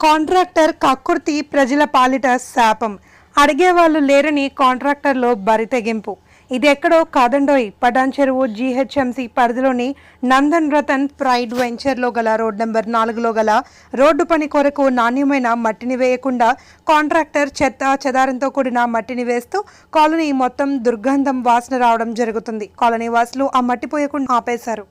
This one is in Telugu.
కాంట్రాక్టర్ కక్కుర్తి ప్రజల పాలిట శాపం. అడిగేవాళ్ళు లేరని కాంట్రాక్టర్లో బరితెగింపు. ఇది ఎక్కడో కాదండోయ్. పటాన్ చెరువు జీహెచ్ఎంసీ పరిధిలోని నందన్ రతన్ ప్రైడ్ వెంచర్లో గల రోడ్ నెంబర్ 4లో గల రోడ్డు పని కొరకు నాణ్యమైన మట్టిని వేయకుండా కాంట్రాక్టర్ చెత్త చెదారంతో కూడిన మట్టిని వేస్తూ కాలనీ మొత్తం దుర్గంధం వాసన రావడం జరుగుతుంది. కాలనీ వాసులు ఆ మట్టి పోయకుండా ఆపేశారు.